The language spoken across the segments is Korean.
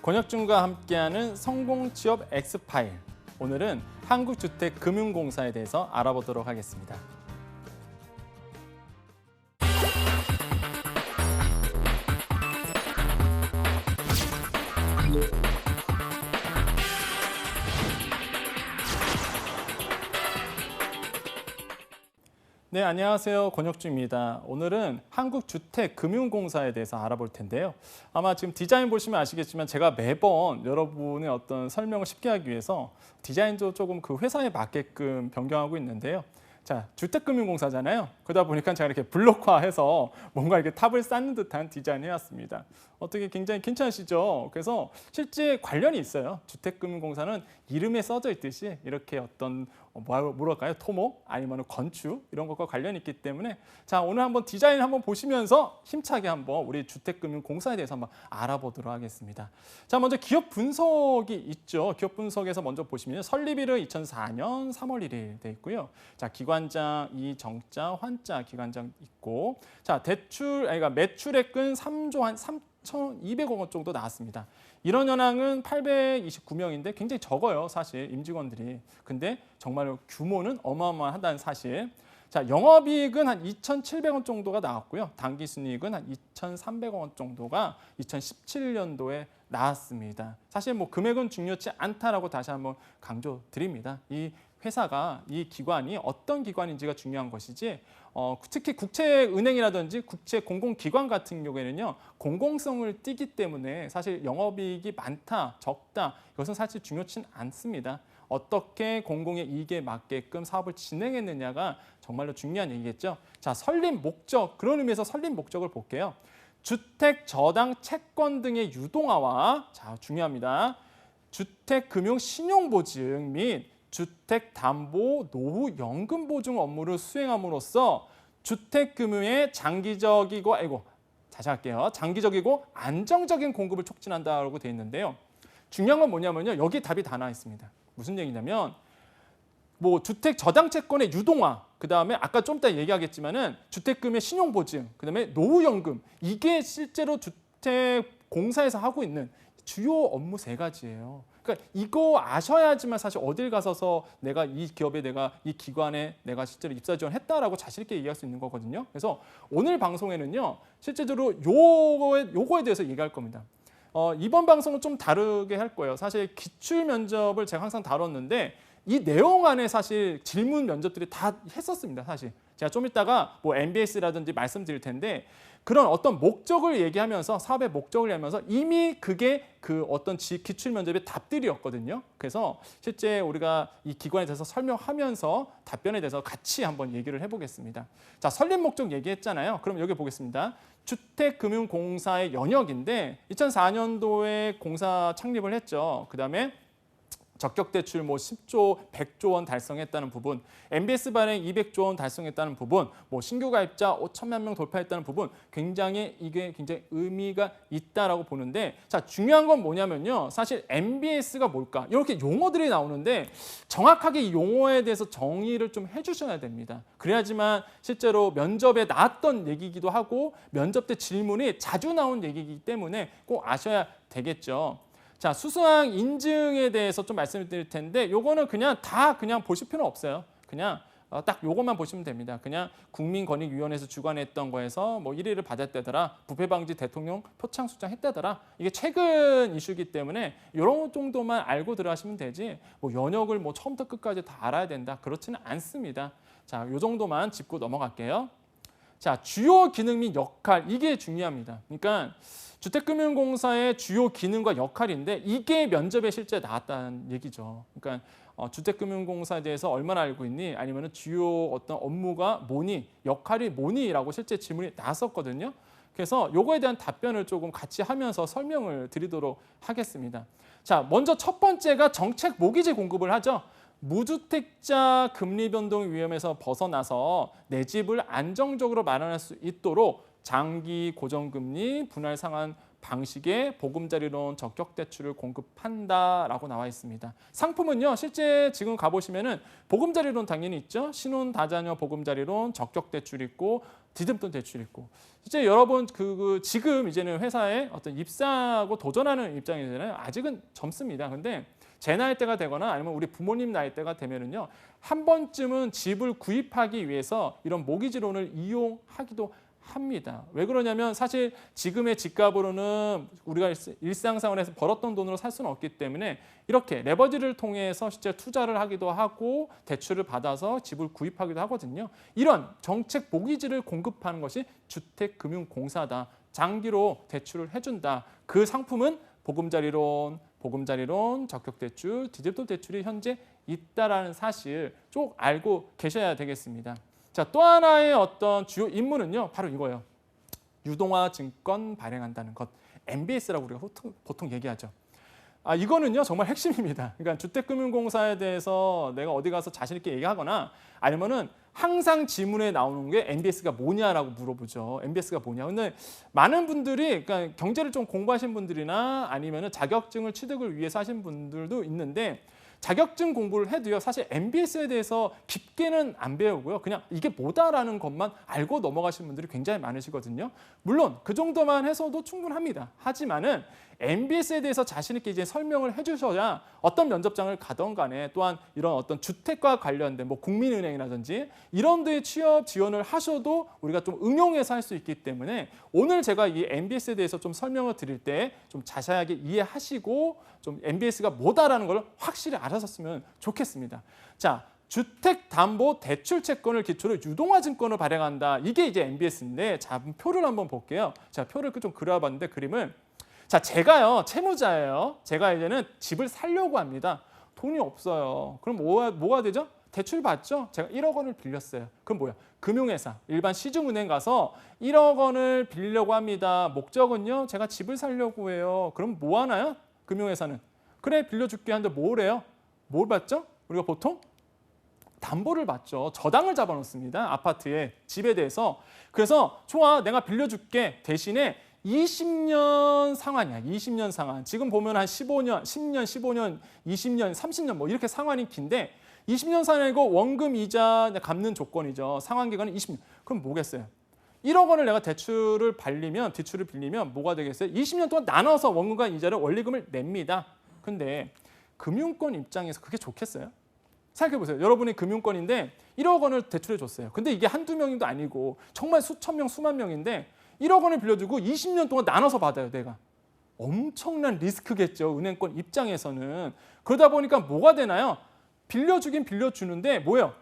권혁준과 함께하는 성공취업 X파일. 오늘은 한국주택금융공사에 대해서 알아보도록 하겠습니다. 네, 안녕하세요. 권혁주입니다. 오늘은 한국주택금융공사에 대해서 알아볼 텐데요. 아마 지금 디자인 보시면 아시겠지만 제가 매번 여러분의 어떤 설명을 쉽게 하기 위해서 디자인도 조금 그 회사에 맞게끔 변경하고 있는데요. 자, 주택금융공사잖아요. 그러다 보니까 제가 이렇게 블록화해서 뭔가 이렇게 탑을 쌓는 듯한 디자인을 해왔습니다. 어떻게 굉장히 괜찮으시죠? 그래서 실제 관련이 있어요. 주택금융공사는 이름에 써져 있듯이 이렇게 어떤 뭐랄까요? 토목 아니면 건축 이런 것과 관련이 있기 때문에 자, 오늘 한번 디자인 한번 보시면서 힘차게 한번 우리 주택금융공사에 대해서 한번 알아보도록 하겠습니다. 자, 먼저 기업 분석이 있죠. 기업 분석에서 먼저 보시면 설립일은 2004년 3월 1일 돼 있고요. 자, 기관장, 이정자, 환자 기관장 있고 자, 그러니까 매출액은 3조 한 3,200억 원 정도 나왔습니다. 인원 현황은 829명인데 굉장히 적어요, 사실 임직원들이. 근데 정말 규모는 어마어마하다는 사실. 자, 영업이익은 한 2,700원 정도가 나왔고요. 당기순이익은 한 2,300원 원 정도가 2017년도에 나왔습니다. 사실 뭐 금액은 중요치 않다라고 다시 한번 강조드립니다. 이 회사가, 이 기관이 어떤 기관인지가 중요한 것이지 특히 국채은행이라든지 국채 공공기관 같은 경우에는요. 공공성을 띠기 때문에 사실 영업이익이 많다, 적다 이것은 사실 중요치는 않습니다. 어떻게 공공의 이익에 맞게끔 사업을 진행했느냐가 정말로 중요한 얘기겠죠. 자, 설립 목적, 그런 의미에서 설립 목적을 볼게요. 주택 저당 채권 등의 유동화와 자, 중요합니다. 주택금융 신용보증 및 주택담보 노후 연금 보증 업무를 수행함으로써 주택금융의 장기적이고 장기적이고 안정적인 공급을 촉진한다고 되어 있는데요. 중요한 건 뭐냐면요. 여기 답이 다 나와 있습니다. 무슨 얘기냐면 뭐 주택 저당 채권의 유동화, 그다음에 아까 좀 이따 얘기하겠지만은 주택금융의 신용보증, 그다음에 노후연금 이게 실제로 주택공사에서 하고 있는 주요 업무 세 가지예요. 그러니까 이거 아셔야지만 사실 어딜 가서서 내가 이 기업에 내가 이 기관에 내가 실제로 입사 지원했다라고 자신 있게 얘기할 수 있는 거거든요. 그래서 오늘 방송에는요. 실제로 요거에 대해서 얘기할 겁니다. 이번 방송은 좀 다르게 할 거예요. 사실 기출 면접을 제가 항상 다뤘는데 이 내용 안에 사실 질문 면접들이 다 했었습니다. 사실 제가 좀 이따가 뭐 MBS라든지 말씀드릴 텐데 그런 어떤 목적을 얘기하면서 사업의 목적을 얘기하면서 이미 그게 그 어떤 기출 면접의 답들이었거든요. 그래서 실제 우리가 이 기관에 대해서 설명하면서 답변에 대해서 같이 한번 얘기를 해보겠습니다. 자, 설립 목적 얘기했잖아요. 그럼 여기 보겠습니다. 주택금융공사의 영역인데 2004년도에 공사 창립을 했죠. 그다음에 적격 대출 뭐 10조, 100조 원 달성했다는 부분, MBS 발행 200조 원 달성했다는 부분, 뭐 신규 가입자 5천만 명 돌파했다는 부분, 이게 굉장히 의미가 있다라고 보는데, 자, 중요한 건 뭐냐면요, 사실 MBS가 뭘까 이렇게 용어들이 나오는데 정확하게 이 용어에 대해서 정의를 좀 해주셔야 됩니다. 그래야지만 실제로 면접에 나왔던 얘기이기도 하고 면접 때 질문이 자주 나온 얘기이기 때문에 꼭 아셔야 되겠죠. 자, 수수항 인증에 대해서 좀 말씀을 드릴 텐데 요거는 그냥 보실 필요는 없어요. 그냥 딱 요것만 보시면 됩니다. 그냥 국민권익위원회에서 주관했던 거에서 뭐 1위를 받았다더라. 부패방지 대통령 표창 수상했다더라. 이게 최근 이슈이기 때문에 이런 정도만 알고 들어가시면 되지 뭐 연역을 뭐 처음부터 끝까지 다 알아야 된다. 그렇지는 않습니다. 자, 요 정도만 짚고 넘어갈게요. 자, 주요 기능 및 역할 이게 중요합니다. 그러니까 주택금융공사의 주요 기능과 역할인데 이게 면접에 실제 나왔다는 얘기죠. 그러니까 주택금융공사에 대해서 얼마나 알고 있니? 아니면 주요 어떤 업무가 뭐니? 역할이 뭐니?라고 실제 질문이 나왔었거든요. 그래서 요거에 대한 답변을 조금 같이 하면서 설명을 드리도록 하겠습니다. 자, 먼저 첫 번째가 정책 모기지 공급을 하죠. 무주택자 금리 변동 위험에서 벗어나서 내 집을 안정적으로 마련할 수 있도록 장기 고정금리, 분할 상환 방식의 보금자리론 적격 대출을 공급한다라고 나와 있습니다. 상품은요, 실제 지금 가보시면은 보금자리론 당연히 있죠. 신혼 다자녀 보금자리론, 적격 대출 있고 디딤돈 대출 있고. 실제 여러분 지금 이제는 회사에 어떤 입사하고 도전하는 입장이잖아요. 아직은 젊습니다. 근데 제 나이대가 되거나 아니면 우리 부모님 나이대가 되면은요, 한 번쯤은 집을 구입하기 위해서 이런 모기지론을 이용하기도 합니다. 왜 그러냐면 사실 지금의 집값으로는 우리가 일상생활에서 벌었던 돈으로 살 수는 없기 때문에 이렇게 레버리지를 통해서 실제 투자를 하기도 하고 대출을 받아서 집을 구입하기도 하거든요. 이런 정책 모기지를 공급하는 것이 주택금융공사다. 장기로 대출을 해준다. 그 상품은 보금자리론, 적격대출, 디딤돈 대출이 현재 있다라는 사실 꼭 알고 계셔야 되겠습니다. 자, 또 하나의 어떤 주요 임무는요, 바로 이거예요. 유동화 증권 발행한다는 것, MBS라고 우리가 보통 얘기하죠. 이거는요 정말 핵심입니다. 그러니까 주택금융공사에 대해서 내가 어디 가서 자신 있게 얘기하거나 아니면은 항상 지문에 나오는 게 MBS가 뭐냐라고 물어보죠. MBS가 뭐냐. 근데 많은 분들이 그러니까 경제를 좀 공부하신 분들이나 아니면은 자격증을 취득을 위해서 하신 분들도 있는데 자격증 공부를 해도요, 사실 MBS에 대해서 깊게는 안 배우고요. 그냥 이게 뭐다라는 것만 알고 넘어가시는 분들이 굉장히 많으시거든요. 물론 그 정도만 해서도 충분합니다. 하지만은 MBS에 대해서 자신 있게 이제 설명을 해주셔야 어떤 면접장을 가던 간에 또한 이런 어떤 주택과 관련된 뭐 국민은행이라든지 이런 데에 취업 지원을 하셔도 우리가 좀 응용해서 할 수 있기 때문에 오늘 제가 이 MBS에 대해서 좀 설명을 드릴 때 좀 자세하게 이해하시고 좀 MBS가 뭐다라는 걸 확실히 알아셨으면 좋겠습니다. 자, 주택담보대출채권을 기초로 유동화증권을 발행한다. 이게 이제 MBS인데 자, 표를 한번 볼게요. 자, 표를 좀 그려봤는데 그림을 자, 제가요 채무자예요. 제가 이제는 집을 살려고 합니다. 돈이 없어요. 그럼 뭐가 되죠? 대출 받죠? 제가 1억 원을 빌렸어요. 그럼 뭐야? 금융회사, 일반 시중은행 가서 1억 원을 빌리려고 합니다. 목적은요? 제가 집을 살려고 해요. 그럼 뭐 하나요? 금융회사는. 그래, 빌려줄게 하는데 뭘 해요? 뭘 받죠? 우리가 보통 담보를 받죠. 저당을 잡아놓습니다. 아파트에, 집에 대해서. 그래서 좋아, 내가 빌려줄게. 대신에 20년 상환이야. 20년 상환. 지금 보면 한 15년, 10년, 15년, 20년, 30년 뭐 이렇게 상환이 긴데 20년 상환이고 원금 이자 갚는 조건이죠. 상환 기간은 20년. 그럼 뭐겠어요? 1억 원을 내가 대출을 빌리면 뭐가 되겠어요? 20년 동안 나눠서 원금과 이자를 원리금을 냅니다. 근데 금융권 입장에서 그게 좋겠어요? 생각해보세요. 여러분이 금융권인데 1억 원을 대출해 줬어요. 근데 이게 한두 명도 아니고 정말 수천 명, 수만 명인데 1억 원을 빌려주고 20년 동안 나눠서 받아요, 내가. 엄청난 리스크겠죠, 은행권 입장에서는. 그러다 보니까 뭐가 되나요? 빌려주긴 빌려주는데 뭐예요?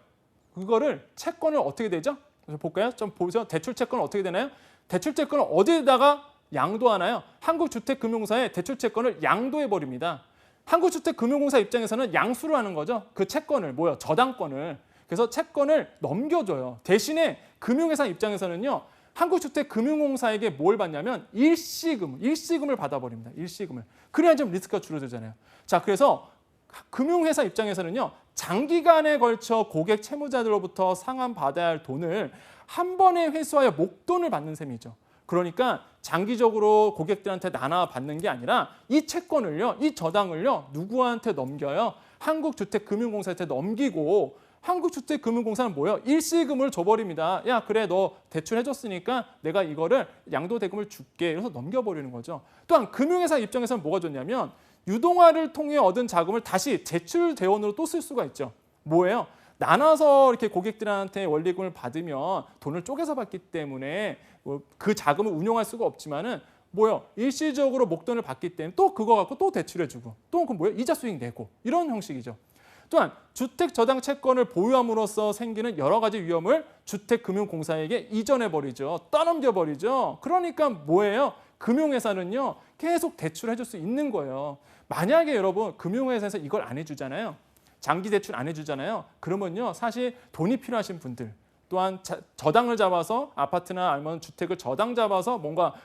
그거를 채권을 어떻게 되죠? 볼까요? 좀 보죠. 대출 채권은 어떻게 되나요? 대출 채권을 어디에다가 양도하나요? 한국주택금융공사에 대출 채권을 양도해 버립니다. 한국주택금융공사 입장에서는 양수를 하는 거죠. 그 채권을 저당권을. 그래서 채권을 넘겨줘요. 대신에 금융회사 입장에서는요. 한국주택금융공사에게 뭘 받냐면 일시금을 받아버립니다. 일시금을. 그래야 좀 리스크가 줄어들잖아요. 자, 그래서 금융회사 입장에서는요. 장기간에 걸쳐 고객 채무자들로부터 상환받아야 할 돈을 한 번에 회수하여 목돈을 받는 셈이죠. 그러니까 장기적으로 고객들한테 나눠 받는 게 아니라 이 채권을요, 이 저당을요, 누구한테 넘겨요? 한국주택금융공사한테 넘기고 한국주택금융공사는 뭐예요? 일시금을 줘버립니다. 야, 그래, 너 대출해줬으니까 내가 이거를 양도대금을 줄게. 그래서 넘겨버리는 거죠. 또한 금융회사 입장에서는 뭐가 좋냐면 유동화를 통해 얻은 자금을 다시 대출대원으로 또 쓸 수가 있죠. 뭐예요? 나눠서 이렇게 고객들한테 원리금을 받으면 돈을 쪼개서 받기 때문에 그 자금을 운용할 수가 없지만은 뭐요? 일시적으로 목돈을 받기 때문에 또 그거 갖고 또 대출해주고 또 그 뭐예요? 이자 수익 내고 이런 형식이죠. 또한 주택 저당 채권을 보유함으로써 생기는 여러 가지 위험을 주택금융공사에게 이전해버리죠. 떠넘겨버리죠. 그러니까 뭐예요? 금융회사는요. 계속 대출해줄 수 있는 거예요. 만약에 여러분 금융회사에서 이걸 안 해주잖아요. 장기 대출 안 해주잖아요. 그러면요. 사실 돈이 필요하신 분들 또한 저당을 잡아서 아파트나 아니면 주택을 저당 잡아서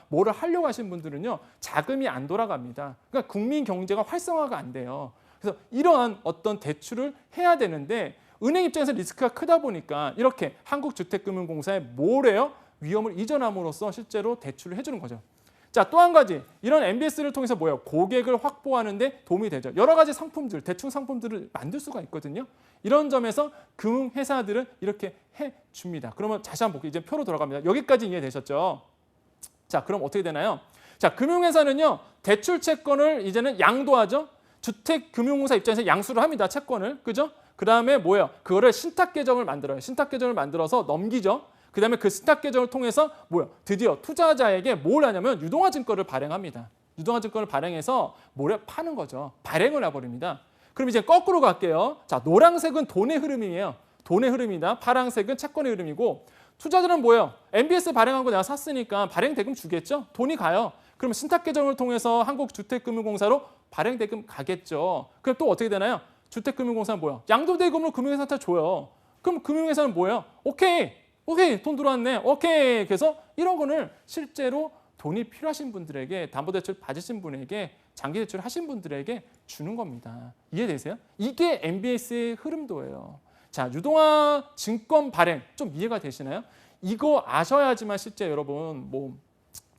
뭐를 하려고 하신 분들은요. 자금이 안 돌아갑니다. 그러니까 국민 경제가 활성화가 안 돼요. 그래서 이러한 어떤 대출을 해야 되는데 은행 입장에서 리스크가 크다 보니까 이렇게 한국주택금융공사에 뭐래요? 위험을 이전함으로써 실제로 대출을 해주는 거죠. 자, 또 한 가지. 이런 MBS를 통해서 뭐예요? 고객을 확보하는 데 도움이 되죠. 여러 가지 상품들, 대충 상품들을 만들 수가 있거든요. 이런 점에서 금융회사들은 이렇게 해줍니다. 그러면 다시 한번 볼게요. 이제 표로 돌아갑니다. 여기까지 이해되셨죠? 자, 그럼 어떻게 되나요? 자, 금융회사는요. 대출 채권을 이제는 양도하죠. 주택금융공사 입장에서 양수를 합니다. 채권을. 그죠? 그 다음에 뭐예요? 그거를 신탁계정을 만들어요. 신탁계정을 만들어서 넘기죠. 그 다음에 그 신탁계정을 통해서 뭐예요? 드디어 투자자에게 뭘 하냐면 유동화증권을 발행합니다. 유동화증권을 발행해서 뭐를 파는 거죠. 발행을 해버립니다. 그럼 이제 거꾸로 갈게요. 자, 노란색은 돈의 흐름이에요. 돈의 흐름이다. 파란색은 채권의 흐름이고 투자자는 뭐예요? MBS 발행한 거 내가 샀으니까 발행 대금 주겠죠? 돈이 가요. 그럼 신탁계정을 통해서 한국주택금융공사로 발행 대금 가겠죠. 그럼 또 어떻게 되나요? 주택금융공사는 뭐예요? 양도대금으로 금융회사한테 줘요. 그럼 금융회사는 뭐예요? 오케이, 돈 들어왔네. 오케이. 그래서 1억 원을 실제로 돈이 필요하신 분들에게, 담보대출 받으신 분에게, 장기대출 하신 분들에게 주는 겁니다. 이해되세요? 이게 MBS의 흐름도예요. 자, 유동화 증권 발행 좀 이해가 되시나요? 이거 아셔야지만 실제 여러분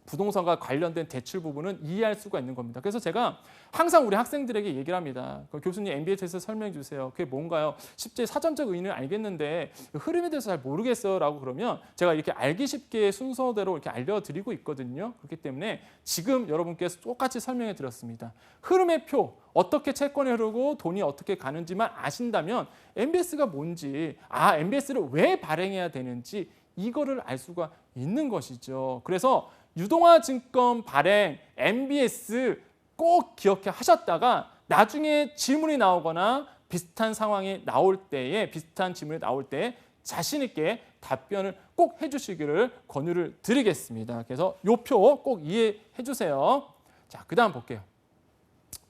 부동산과 관련된 대출 부분은 이해할 수가 있는 겁니다. 그래서 제가 항상 우리 학생들에게 얘기를 합니다. 교수님 MBS에서 설명해 주세요. 그게 뭔가요? 쉽게 사전적 의미는 알겠는데 흐름에 대해서 잘 모르겠어요 라고 그러면 제가 이렇게 알기 쉽게 순서대로 이렇게 알려드리고 있거든요. 그렇기 때문에 지금 여러분께서 똑같이 설명해 드렸습니다. 흐름의 표, 어떻게 채권이 흐르고 돈이 어떻게 가는지만 아신다면 MBS가 뭔지, MBS를 왜 발행해야 되는지 이거를 알 수가 있는 것이죠. 그래서 유동화증권 발행, MBS 꼭 기억해 하셨다가 나중에 질문이 나오거나 비슷한 상황이 나올 때에, 비슷한 질문이 나올 때 자신 있게 답변을 꼭 해주시기를 권유를 드리겠습니다. 그래서 이 표 꼭 이해해 주세요. 자, 그 다음 볼게요.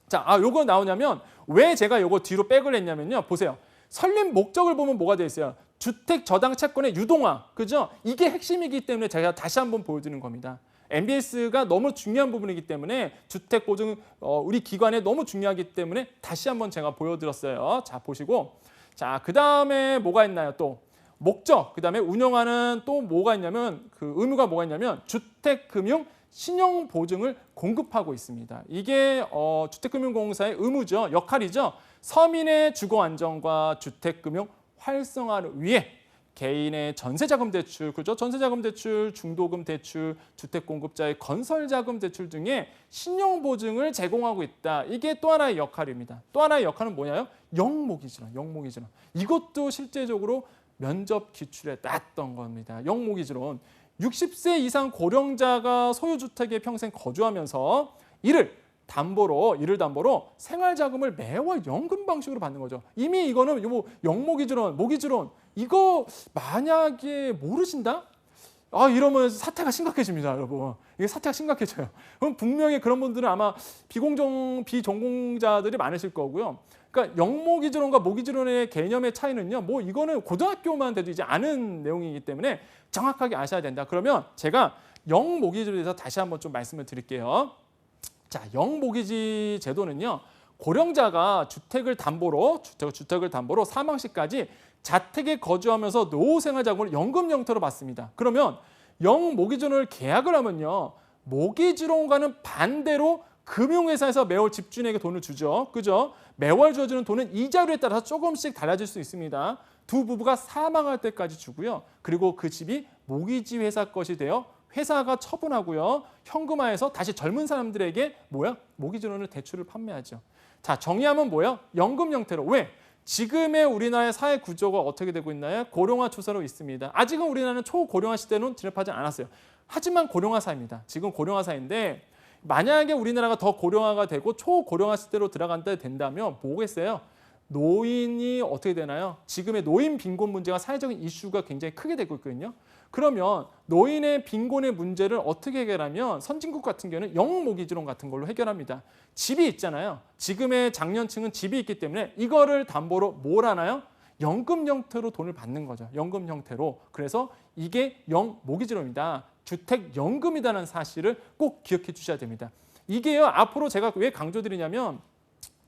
자, 요거 나오냐면 왜 제가 요거 뒤로 백을 했냐면요. 보세요. 설립 목적을 보면 뭐가 되어 있어요? 주택 저당 채권의 유동화, 그죠? 이게 핵심이기 때문에 제가 다시 한번 보여드리는 겁니다. MBS가 너무 중요한 부분이기 때문에 주택 보증 우리 기관에 너무 중요하기 때문에 다시 한번 제가 보여드렸어요. 자, 보시고 자, 그 다음에 뭐가 있나요? 또 목적, 그 다음에 운영하는 또 뭐가 있냐면 그 의무가 뭐가 있냐면 주택금융 신용 보증을 공급하고 있습니다. 이게 주택금융공사의 의무죠, 역할이죠. 서민의 주거 안정과 주택금융 활성화를 위해 개인의 전세자금 대출, 그죠? 전세자금 대출, 중도금 대출, 주택공급자의 건설자금 대출 등의 신용보증을 제공하고 있다. 이게 또 하나의 역할입니다. 또 하나의 역할은 뭐냐요? 영목이지론. 이것도 실제적으로 면접 기출에 땄던 겁니다. 영목이지론. 60세 이상 고령자가 소유주택에 평생 거주하면서 이를 담보로 생활자금을 매월 연금 방식으로 받는 거죠. 이미 이거는 영목이지론, 모기지론 이거 만약에 모르신다? 이러면 사태가 심각해집니다, 여러분. 이게 사태가 심각해져요. 그럼 분명히 그런 분들은 아마 비전공자들이 많으실 거고요. 그러니까 영목이지론과 모기지론의 개념의 차이는요. 이거는 고등학교만 돼도 이제 아는 내용이기 때문에 정확하게 아셔야 된다. 그러면 제가 영모기지에 대해서 다시 한번 좀 말씀을 드릴게요. 자, 영모기지 제도는요. 고령자가 주택을 담보로 사망 시까지 자택에 거주하면서 노후생활자금을 연금 형태로 받습니다. 그러면 영모기지론을 계약을 하면요. 모기지론과는 반대로 금융회사에서 매월 집주인에게 돈을 주죠. 그죠? 매월 주어지는 돈은 이자율에 따라서 조금씩 달라질 수 있습니다. 두 부부가 사망할 때까지 주고요. 그리고 그 집이 모기지 회사 것이 되어 회사가 처분하고요. 현금화해서 다시 젊은 사람들에게 모기지론을 대출을 판매하죠. 자, 정의하면 연금 형태로. 왜? 지금의 우리나라의 사회 구조가 어떻게 되고 있나요? 고령화 추세로 있습니다. 아직은 우리나라는 초고령화 시대는 진입하지 않았어요. 하지만 고령화 사회입니다. 지금 고령화 사회인데 만약에 우리나라가 더 고령화가 되고 초고령화 시대로 들어간다 된다면 뭐겠어요? 노인이 어떻게 되나요? 지금의 노인 빈곤 문제가 사회적인 이슈가 굉장히 크게 되고 있거든요. 그러면 노인의 빈곤의 문제를 어떻게 해결하면 선진국 같은 경우는 영모기지론 같은 걸로 해결합니다. 집이 있잖아요. 지금의 장년층은 집이 있기 때문에 이거를 담보로 뭘 하나요? 연금 형태로 돈을 받는 거죠. 연금 형태로. 그래서 이게 영모기지론이다. 주택연금이라는 사실을 꼭 기억해 주셔야 됩니다. 이게요. 앞으로 제가 왜 강조드리냐면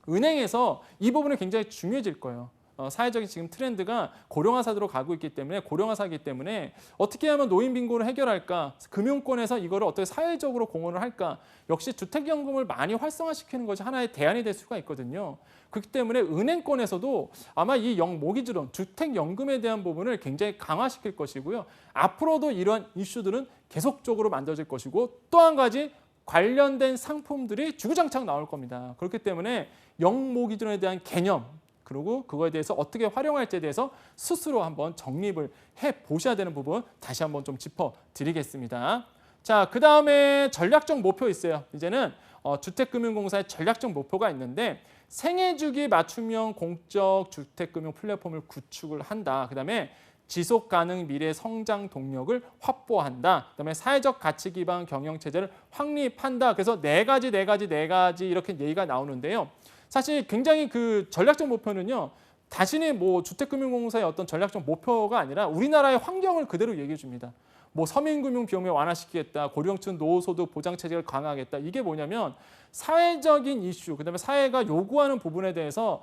은행에서 이 부분이 굉장히 중요해질 거예요. 사회적인 지금 트렌드가 고령화사로 가고 있기 때문에 고령화사이기 때문에 어떻게 하면 노인 빈곤을 해결할까? 금융권에서 이거를 어떻게 사회적으로 공헌을 할까? 역시 주택연금을 많이 활성화시키는 것이 하나의 대안이 될 수가 있거든요. 그렇기 때문에 은행권에서도 아마 이 모기지론, 주택연금에 대한 부분을 굉장히 강화시킬 것이고요. 앞으로도 이러한 이슈들은 계속적으로 만들어질 것이고 또 한 가지 관련된 상품들이 주구장창 나올 겁니다. 그렇기 때문에 영모기준에 대한 개념 그리고 그거에 대해서 어떻게 활용할지에 대해서 스스로 한번 정립을 해보셔야 되는 부분 다시 한번 좀 짚어드리겠습니다. 자, 그 다음에 전략적 목표 있어요. 이제는 주택금융공사의 전략적 목표가 있는데 생애주기 맞춤형 공적 주택금융 플랫폼을 구축을 한다. 그 다음에 지속 가능 미래 성장 동력을 확보한다. 그다음에 사회적 가치 기반 경영 체제를 확립한다. 그래서 네 가지 이렇게 얘기가 나오는데요. 사실 굉장히 그 전략적 목표는요. 자신이 뭐 주택금융공사의 어떤 전략적 목표가 아니라 우리나라의 환경을 그대로 얘기해 줍니다. 뭐 서민금융 비용을 완화시키겠다, 고령층 노후소득 보장 체제를 강화하겠다. 이게 뭐냐면 사회적인 이슈, 그다음에 사회가 요구하는 부분에 대해서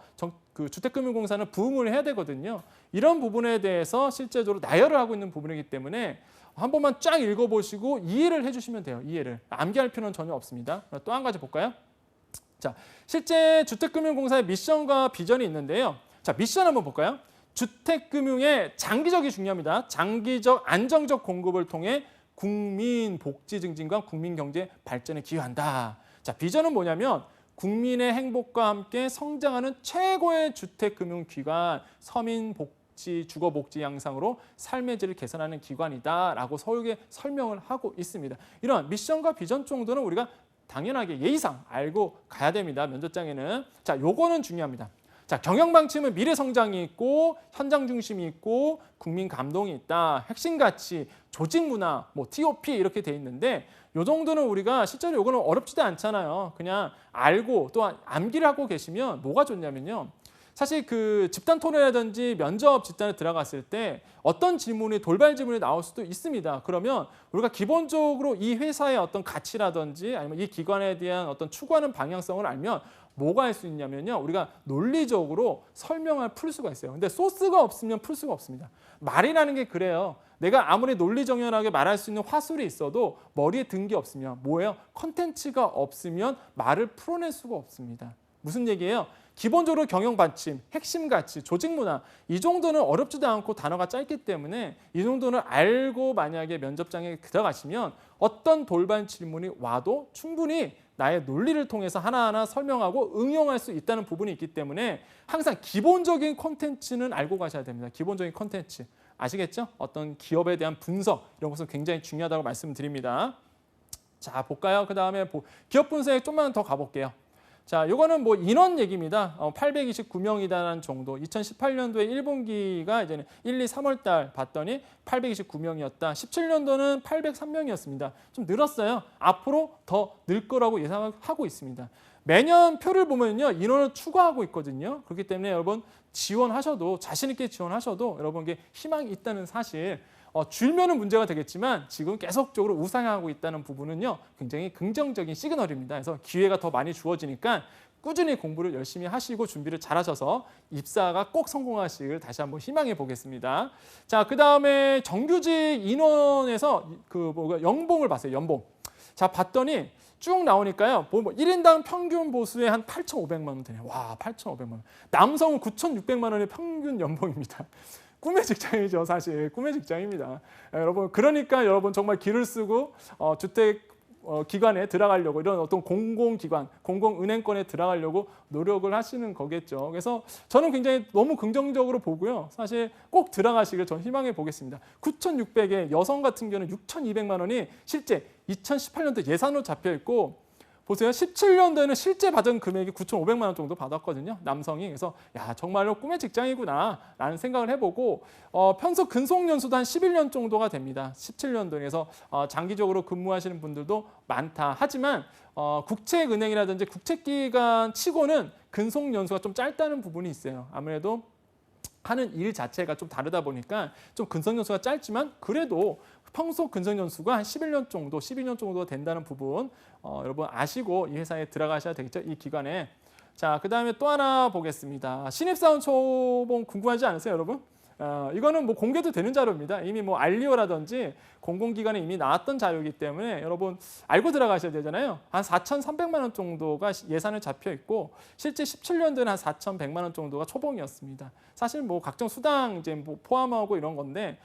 그 주택금융공사는 부응을 해야 되거든요. 이런 부분에 대해서 실제적으로 나열을 하고 있는 부분이기 때문에 한 번만 쫙 읽어보시고 이해를 해주시면 돼요. 이해를 암기할 필요는 전혀 없습니다. 또 한 가지 볼까요? 자, 실제 주택금융공사의 미션과 비전이 있는데요. 자, 미션 한번 볼까요? 주택금융의 장기적이 중요합니다. 장기적 안정적 공급을 통해 국민 복지 증진과 국민 경제 발전에 기여한다. 자, 비전은 뭐냐면 국민의 행복과 함께 성장하는 최고의 주택금융기관, 서민 복지, 주거 복지 양상으로 삶의 질을 개선하는 기관이다라고 서울에 설명을 하고 있습니다. 이런 미션과 비전 정도는 우리가 당연하게 예의상 알고 가야 됩니다. 면접장에는. 자, 요거는 중요합니다. 자, 경영 방침은 미래 성장이 있고 현장 중심이 있고 국민 감동이 있다. 핵심 가치, 조직 문화, 뭐 TOP 이렇게 돼 있는데 요 정도는 우리가 실제로 요거는 어렵지도 않잖아요. 그냥 알고 또 암기를 하고 계시면 뭐가 좋냐면요. 사실 그 집단 토론이라든지 면접 집단에 들어갔을 때 어떤 질문이 돌발 질문이 나올 수도 있습니다. 그러면 우리가 기본적으로 이 회사의 어떤 가치라든지 아니면 이 기관에 대한 어떤 추구하는 방향성을 알면 뭐가 할 수 있냐면요. 우리가 논리적으로 설명을 풀 수가 있어요. 근데 소스가 없으면 풀 수가 없습니다. 말이라는 게 그래요. 내가 아무리 논리정연하게 말할 수 있는 화술이 있어도 머리에 든 게 없으면 뭐예요? 컨텐츠가 없으면 말을 풀어낼 수가 없습니다. 무슨 얘기예요? 기본적으로 경영 받침, 핵심 가치, 조직 문화 이 정도는 어렵지도 않고 단어가 짧기 때문에 이 정도는 알고 만약에 면접장에 들어가시면 어떤 돌발 질문이 와도 충분히 나의 논리를 통해서 하나하나 설명하고 응용할 수 있다는 부분이 있기 때문에 항상 기본적인 콘텐츠는 알고 가셔야 됩니다. 기본적인 콘텐츠. 아시겠죠? 어떤 기업에 대한 분석 이런 것은 굉장히 중요하다고 말씀드립니다. 자, 볼까요? 그 다음에 기업 분석에 좀만 더 가볼게요. 자, 요거는 뭐 인원 얘기입니다. 829명이다라는 정도. 2018년도에 1분기가 이제는 1, 2, 3월 달 봤더니 829명이었다. 17년도는 803명이었습니다. 좀 늘었어요. 앞으로 더 늘 거라고 예상하고 있습니다. 매년 표를 보면요. 인원을 추가하고 있거든요. 그렇기 때문에 여러분 지원하셔도 자신 있게 지원하셔도 여러분께 희망이 있다는 사실 줄면은 문제가 되겠지만 지금 계속적으로 우상향하고 있다는 부분은요. 굉장히 긍정적인 시그널입니다. 그래서 기회가 더 많이 주어지니까 꾸준히 공부를 열심히 하시고 준비를 잘 하셔서 입사가 꼭 성공하시길 다시 한번 희망해 보겠습니다. 자, 그다음에 정규직 인원에서 연봉을 봤어요. 연봉. 자, 봤더니 쭉 나오니까요. 1인당 평균 보수에 한 8,500만 원 되네요. 와, 8,500만 원. 남성은 9,600만 원의 평균 연봉입니다. 꿈의 직장이죠, 사실. 꿈의 직장입니다. 여러분, 그러니까 여러분 정말 기를 쓰고 주택 기관에 들어가려고 이런 어떤 공공기관, 공공은행권에 들어가려고 노력을 하시는 거겠죠. 그래서 저는 굉장히 너무 긍정적으로 보고요. 사실 꼭 들어가시길 저는 희망해 보겠습니다. 9,600에 여성 같은 경우는 6,200만 원이 실제 2018년도 예산으로 잡혀 있고 보세요. 17년도에는 실제 받은 금액이 9,500만 원 정도 받았거든요. 남성이. 그래서 야, 정말로 꿈의 직장이구나 라는 생각을 해보고 편속 근속 연수도 한 11년 정도가 됩니다. 17년도에서 장기적으로 근무하시는 분들도 많다. 하지만 국책은행이라든지 국책기관 치고는 근속 연수가 좀 짧다는 부분이 있어요. 아무래도 하는 일 자체가 좀 다르다 보니까 좀 근속 연수가 짧지만 그래도 평소 근속 연수가 한 11년 정도, 12년 정도 된다는 부분 여러분 아시고 이 회사에 들어가셔야 되겠죠. 이 기관에. 자, 그다음에 또 하나 보겠습니다. 신입사원 초봉 궁금하지 않으세요, 여러분? 이거는 뭐 공개도 되는 자료입니다. 이미 뭐 알리오라든지 공공기관에 이미 나왔던 자료이기 때문에 여러분 알고 들어가셔야 되잖아요. 한 4,300만 원 정도가 예산을 잡혀 있고 실제 17년도에는 한 4,100만 원 정도가 초봉이었습니다. 사실 뭐 각종 수당 이제 뭐 포함하고 이런 건데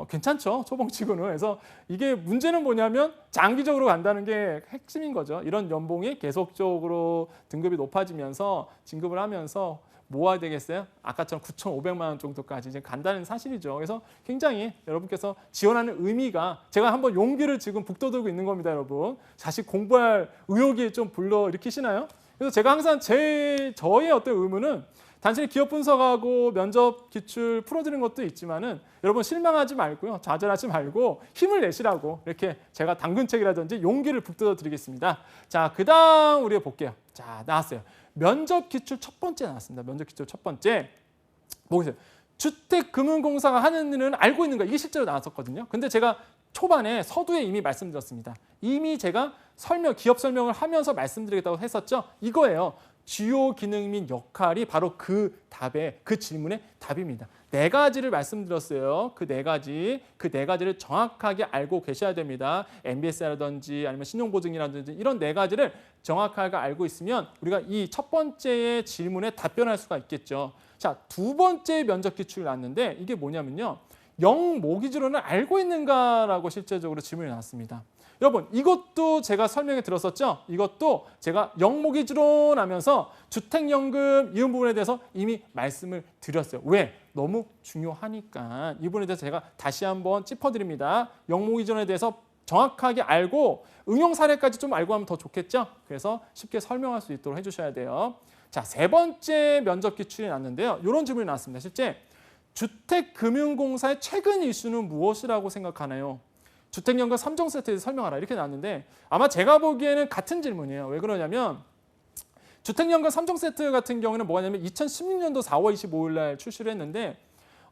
괜찮죠, 초봉치고는. 그래서 이게 문제는 뭐냐면 장기적으로 간다는 게 핵심인 거죠. 이런 연봉이 계속적으로 등급이 높아지면서 진급을 하면서 뭐가 되겠어요? 아까처럼 9,500만 원 정도까지 이제 간다는 사실이죠. 그래서 굉장히 여러분께서 지원하는 의미가, 제가 한번 용기를 지금 북돋우고 있는 겁니다, 여러분. 다시 공부할 의욕이 좀 불러일으키시나요? 그래서 제가 항상 저의 어떤 의무는 단순히 기업 분석하고 면접 기출 풀어드리는 것도 있지만은 여러분 실망하지 말고요, 좌절하지 말고 힘을 내시라고 이렇게 제가 당근책이라든지 용기를 북돋워 드리겠습니다. 자, 그다음 우리가 볼게요. 자, 나왔어요. 면접 기출 첫 번째 나왔습니다. 면접 기출 첫 번째 보세요. 주택금융공사가 하는 일은 알고 있는 거, 이게 실제로 나왔었거든요. 근데 제가 초반에 서두에 이미 말씀드렸습니다. 이미 제가 기업 설명을 하면서 말씀드리겠다고 했었죠. 이거예요. 주요 기능 및 역할이 바로 그 질문의 답입니다. 4가지를 말씀드렸어요. 그 네 가지를 정확하게 알고 계셔야 됩니다. MBS라든지 아니면 신용보증이라든지 이런 4가지를 정확하게 알고 있으면 우리가 이 첫 번째의 질문에 답변할 수가 있겠죠. 자, 두 번째 면접 기출이 나왔는데 이게 뭐냐면요. 영모기지론을 알고 있는가라고 실제적으로 질문이 나왔습니다. 여러분, 이것도 제가 설명해 드렸었죠. 이것도 제가 영모기지론 하면서 주택연금 이 부분에 대해서 이미 말씀을 드렸어요. 왜? 너무 중요하니까 이 부분에 대해서 제가 다시 한번 짚어드립니다. 영모기지론에 대해서 정확하게 알고 응용 사례까지 좀 알고 하면 더 좋겠죠. 그래서 쉽게 설명할 수 있도록 해주셔야 돼요. 자, 세 번째 면접 기출이 났는데요. 이런 질문이 나왔습니다. 실제 주택금융공사의 최근 이슈는 무엇이라고 생각하나요? 주택연금 3종 세트에서 설명하라 이렇게 나왔는데 아마 제가 보기에는 같은 질문이에요. 왜 그러냐면 주택연금 3종 세트 같은 경우는 뭐냐면 2016년도 4월 25일 날 출시를 했는데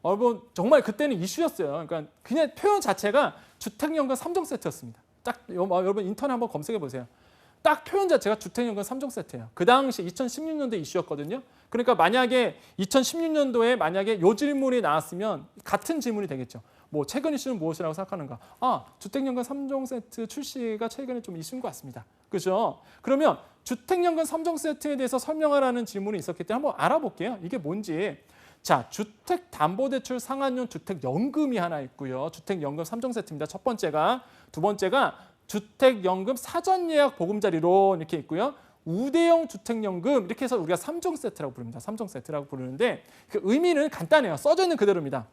여러분 정말 그때는 이슈였어요. 그러니까 그냥 표현 자체가 주택연금 3종 세트였습니다. 딱 여러분 인터넷 한번 검색해 보세요. 딱 표현 자체가 주택연금 3종 세트예요. 그 당시 2016년도 이슈였거든요. 그러니까 만약에 2016년도에 만약에 이 질문이 나왔으면 같은 질문이 되겠죠. 뭐 최근 이슈는 무엇이라고 생각하는가? 주택연금 3종 세트 출시가 최근에 좀 이슈인 것 같습니다. 그렇죠? 그러면 주택연금 3종 세트에 대해서 설명하라는 질문이 있었기 때문에 한번 알아볼게요. 이게 뭔지. 자, 주택담보대출 상환용 주택연금이 하나 있고요. 주택연금 3종 세트입니다. 첫 번째가. 두 번째가 주택연금 사전예약 보금자리론 이렇게 있고요. 우대형 주택연금 이렇게 해서 우리가 3종 세트라고 부릅니다. 3종 세트라고 부르는데 그 의미는 간단해요. 써져 있는 그대로입니다.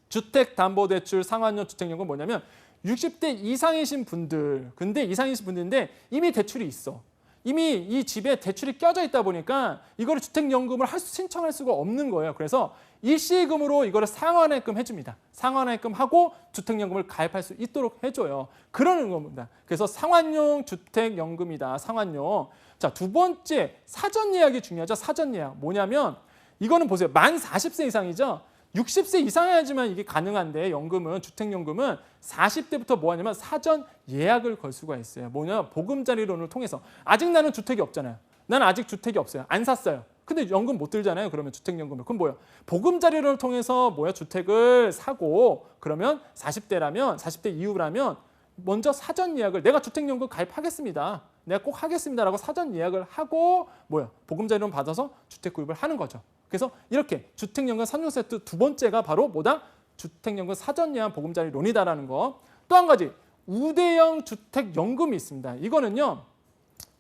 주택담보대출 상환용 주택연금 뭐냐면 60대 이상이신 분들, 근데 이상이신 분들인데 이미 대출이 있어. 이미 이 집에 대출이 껴져 있다 보니까 이거를 주택연금을 신청할 수가 없는 거예요. 그래서 일시금으로 이거를 상환액금 해줍니다. 상환액금 하고 주택연금을 가입할 수 있도록 해줘요. 그러는 겁니다. 그래서 상환용 주택연금이다. 상환용. 자, 두 번째 사전예약이 중요하죠. 사전예약. 뭐냐면 이거는 보세요. 만 40세 이상이죠. 60세 이상이야지만 이게 가능한데 연금은 주택연금은 40대부터 뭐 하냐면 사전 예약을 걸 수가 있어요. 뭐냐? 보금자리론을 통해서. 아직 나는 주택이 없잖아요. 나는 아직 주택이 없어요. 안 샀어요. 근데 연금 못 들잖아요. 그러면 주택연금을. 그럼 뭐야? 보금자리론을 통해서 주택을 사고 그러면 40대라면 40대 이후라면 먼저 사전 예약을 내가 주택연금 가입하겠습니다. 내가 꼭 하겠습니다라고 사전 예약을 하고 보금자리론 받아서 주택 구입을 하는 거죠. 그래서 이렇게 주택연금 3종 세트 두 번째가 바로 뭐다? 주택연금 사전 예약 보금자리론이다라는 거. 또 한 가지 우대형 주택연금이 있습니다. 이거는요.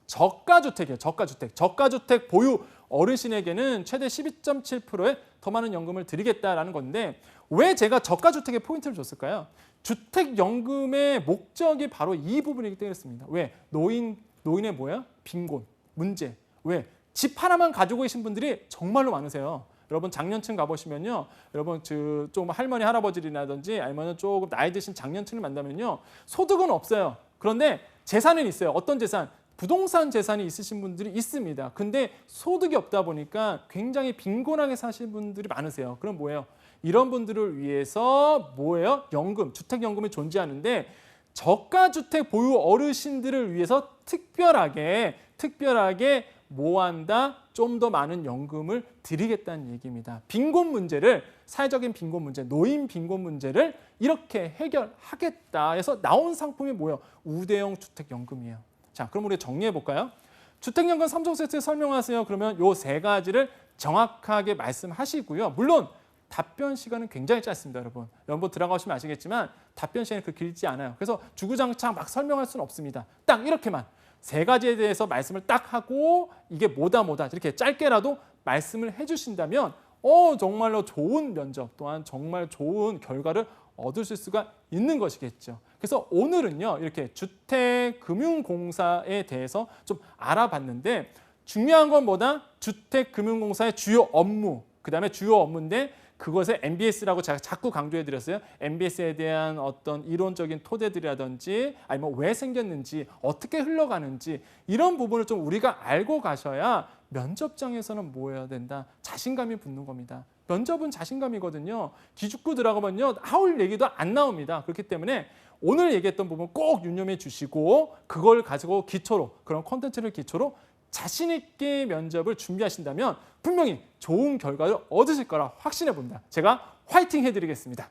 저가주택이에요. 저가주택. 저가주택 보유 어르신에게는 최대 12.7%의 더 많은 연금을 드리겠다라는 건데 왜 제가 저가주택에 포인트를 줬을까요? 주택연금의 목적이 바로 이 부분이기 때문이었습니다. 왜? 노인의 빈곤, 문제. 왜? 집 하나만 가지고 계신 분들이 정말로 많으세요. 여러분 장년층 가보시면요. 여러분 좀 할머니, 할아버지라든지 아니면 조금 나이 드신 장년층을 만나면요. 소득은 없어요. 그런데 재산은 있어요. 어떤 재산? 부동산 재산이 있으신 분들이 있습니다. 근데 소득이 없다 보니까 굉장히 빈곤하게 사시는 분들이 많으세요. 그럼 뭐예요? 이런 분들을 위해서 연금, 주택연금이 존재하는데 저가주택 보유 어르신들을 위해서 특별하게 뭐 한다? 좀 더 많은 연금을 드리겠다는 얘기입니다. 빈곤 문제를, 사회적인 빈곤 문제, 노인 빈곤 문제를 이렇게 해결하겠다 해서 나온 상품이 뭐예요? 우대형 주택연금이에요. 자, 그럼 우리 정리해 볼까요? 주택연금 3종 세트 설명하세요. 그러면 요 세 가지를 정확하게 말씀하시고요. 물론 답변 시간은 굉장히 짧습니다, 여러분. 여러분 들어가시면 아시겠지만 답변 시간이 그렇게 길지 않아요. 그래서 주구장창 막 설명할 수는 없습니다. 딱 이렇게만 세 가지에 대해서 말씀을 딱 하고 이게 뭐다 이렇게 짧게라도 말씀을 해주신다면 정말로 좋은 면접 또한 정말 좋은 결과를 얻으실 수가 있는 것이겠죠. 그래서 오늘은요, 이렇게 주택금융공사에 대해서 좀 알아봤는데 중요한 건 뭐다? 주택금융공사의 주요 업무, 그다음에 주요 업무인데 그것에 MBS라고 제가 자꾸 강조해드렸어요. MBS에 대한 어떤 이론적인 토대들이라든지 아니면 왜 생겼는지 어떻게 흘러가는지 이런 부분을 좀 우리가 알고 가셔야 면접장에서는 뭐 해야 된다? 자신감이 붙는 겁니다. 면접은 자신감이거든요. 기죽고 들어가면요 하울 얘기도 안 나옵니다. 그렇기 때문에 오늘 얘기했던 부분 꼭 유념해 주시고 그걸 가지고 기초로 그런 콘텐츠를 기초로 자신 있게 면접을 준비하신다면 분명히 좋은 결과를 얻으실 거라 확신해 봅니다. 제가 화이팅 해드리겠습니다.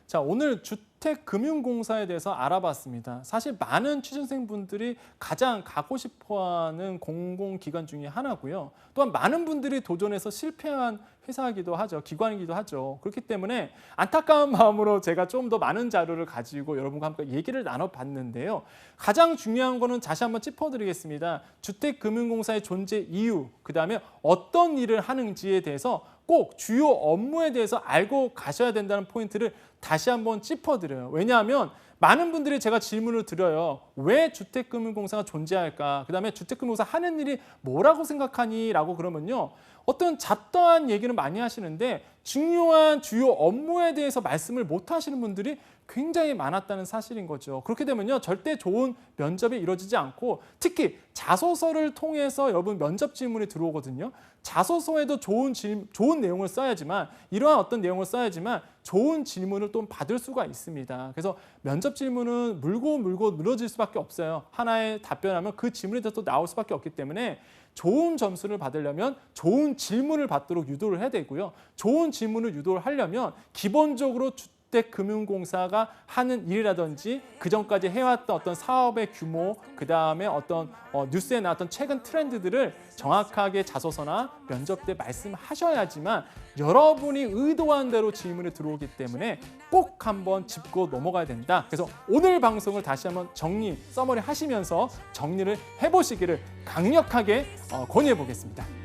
자, 오늘 주택금융공사에 대해서 알아봤습니다. 사실 많은 취준생분들이 가장 가고 싶어하는 공공기관 중에 하나고요. 또한 많은 분들이 도전해서 실패한 회사이기도 하죠. 기관이기도 하죠. 그렇기 때문에 안타까운 마음으로 제가 좀 더 많은 자료를 가지고 여러분과 함께 얘기를 나눠봤는데요. 가장 중요한 거는 다시 한번 짚어드리겠습니다. 주택금융공사의 존재 이유, 그다음에 어떤 일을 하는지에 대해서 꼭 주요 업무에 대해서 알고 가셔야 된다는 포인트를 다시 한번 짚어드려요. 왜냐하면 많은 분들이 제가 질문을 드려요. 왜 주택금융공사가 존재할까? 그다음에 주택금융공사 하는 일이 뭐라고 생각하니? 라고 그러면요. 어떤 잡다한 얘기는 많이 하시는데 중요한 주요 업무에 대해서 말씀을 못 하시는 분들이 굉장히 많았다는 사실인 거죠. 그렇게 되면요. 절대 좋은 면접이 이루어지지 않고 특히 자소서를 통해서 여러분 면접 질문이 들어오거든요. 자소서에도 좋은 내용을 써야지만 이러한 어떤 내용을 써야지만 좋은 질문을 또 받을 수가 있습니다. 그래서 면접 질문은 물고 늘어질 수밖에 없어요. 하나에 답변하면 그 질문이 또 나올 수밖에 없기 때문에 좋은 점수를 받으려면 좋은 질문을 받도록 유도를 해야 되고요. 좋은 질문을 유도를 하려면 기본적으로 주택금융공사가 하는 일이라든지 그전까지 해왔던 어떤 사업의 규모, 그다음에 어떤 뉴스에 나왔던 최근 트렌드들을 정확하게 자소서나 면접 때 말씀하셔야지만 여러분이 의도한 대로 질문이 들어오기 때문에 꼭 한번 짚고 넘어가야 된다. 그래서 오늘 방송을 다시 한번 서머리 하시면서 정리를 해보시기를 강력하게 권유해 보겠습니다.